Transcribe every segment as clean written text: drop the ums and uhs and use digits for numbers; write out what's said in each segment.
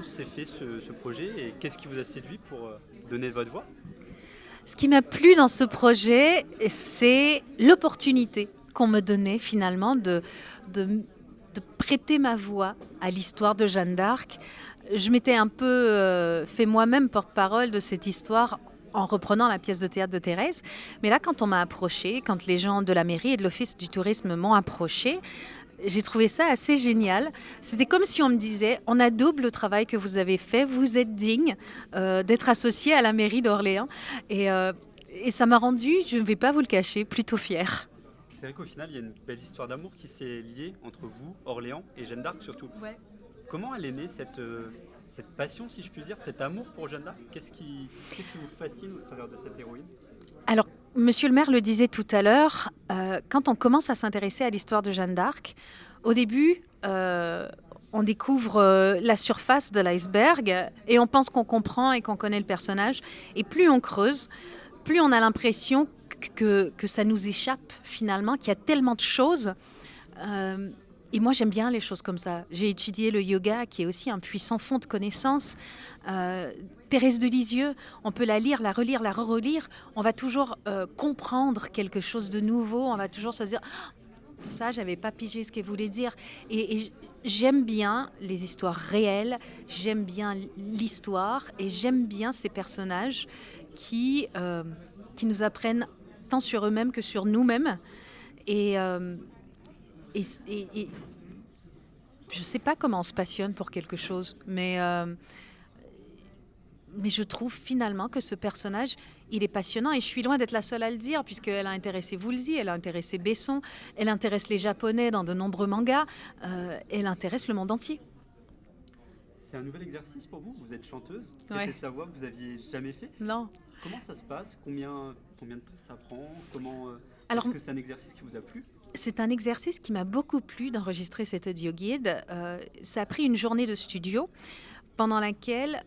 s'est fait ce projet et qu'est-ce qui vous a séduit pour donner votre voix? Ce qui m'a plu dans ce projet, c'est l'opportunité qu'on me donnait finalement de, de prêter ma voix à l'histoire de Jeanne d'Arc. Je m'étais un peu fait moi-même porte-parole de cette histoire en reprenant la pièce de théâtre de Thérèse. Mais là, quand on m'a approché, quand les gens de la mairie et de l'Office du tourisme m'ont approché, j'ai trouvé ça assez génial. C'était comme si on me disait, on adoube le travail que vous avez fait, vous êtes digne d'être associé à la mairie d'Orléans. Et, euh, et ça m'a rendu, je ne vais pas vous le cacher, plutôt fière. C'est vrai qu'au final, il y a une belle histoire d'amour qui s'est liée entre vous, Orléans et Jeanne d'Arc surtout. Ouais. Comment elle est née cette passion, si je puis dire, cet amour pour Jeanne d'Arc? Qu'est-ce qui vous fascine au travers de cette héroïne? Alors, Monsieur le maire le disait tout à l'heure, quand on commence à s'intéresser à l'histoire de Jeanne d'Arc, au début, on découvre la surface de l'iceberg et on pense qu'on comprend et qu'on connaît le personnage. Et plus on creuse, plus on a l'impression que ça nous échappe finalement, qu'il y a tellement de choses. Euh, et moi, j'aime bien les choses comme ça. J'ai étudié le yoga, qui est aussi un puissant fond de connaissances. Euh, Thérèse de Lisieux, on peut la lire, la relire, la re-relire. On va toujours comprendre quelque chose de nouveau. On va toujours se dire, ah, ça, j'avais pas pigé ce qu'elle voulait dire. Et j'aime bien les histoires réelles. J'aime bien l'histoire et j'aime bien ces personnages qui nous apprennent tant sur eux-mêmes que sur nous-mêmes. Et, euh, et je ne sais pas comment on se passionne pour quelque chose, mais je trouve finalement que ce personnage, il est passionnant. Et je suis loin d'être la seule à le dire, puisqu'elle a intéressé Woolsey, elle a intéressé Besson, elle intéresse les Japonais dans de nombreux mangas, elle intéresse le monde entier. C'est un nouvel exercice pour vous? Vous êtes chanteuse, Ouais. prêtez sa voix, vous n'aviez jamais fait. Non. Comment ça se passe? Combien de temps ça prend? Alors, Est-ce que c'est un exercice qui vous a plu? c'est un exercice qui m'a beaucoup plu d'enregistrer cet audio guide. Ça a pris une journée de studio pendant laquelle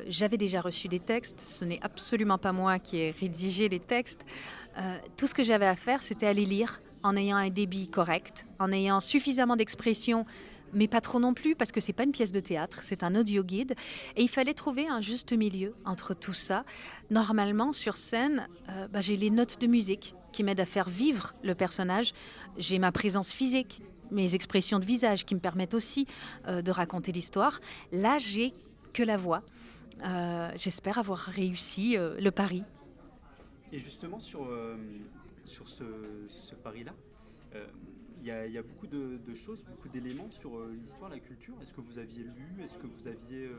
j'avais déjà reçu des textes. Ce n'est absolument pas moi qui ai rédigé les textes. Tout ce que j'avais à faire, c'était aller lire en ayant un débit correct, en ayant suffisamment d'expression, mais pas trop non plus, parce que c'est pas une pièce de théâtre, c'est un audio guide. Et il fallait trouver un juste milieu entre tout ça. Normalement, sur scène, j'ai les notes de musique qui m'aident à faire vivre le personnage. J'ai ma présence physique, mes expressions de visage qui me permettent aussi de raconter l'histoire. Là, j'ai que la voix. J'espère avoir réussi le pari. Et justement, sur ce pari-là, euh, il y a beaucoup de choses, beaucoup d'éléments sur l'histoire, la culture. Est-ce que vous aviez lu? Est-ce que vous aviez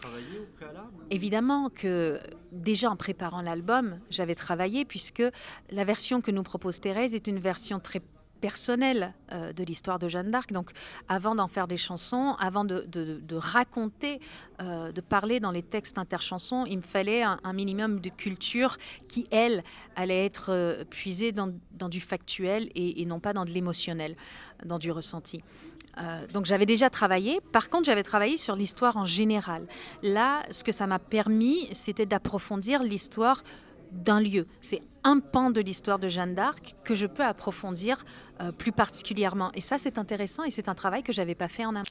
travaillé au préalable? Évidemment que déjà en préparant l'album, j'avais travaillé puisque la version que nous propose Thérèse est une version très personnelle de l'histoire de Jeanne d'Arc. Donc avant d'en faire des chansons, avant de raconter, de parler dans les textes interchansons, il me fallait un minimum de culture qui, elle, allait être puisée dans du factuel et non pas dans de l'émotionnel, dans du ressenti. Donc j'avais déjà travaillé. Par contre, j'avais travaillé sur l'histoire en général. Là, ce que ça m'a permis, c'était d'approfondir l'histoire d'un lieu. C'est un pan de l'histoire de Jeanne d'Arc que je peux approfondir plus particulièrement. Et ça, c'est intéressant et c'est un travail que je n'avais pas fait en amont.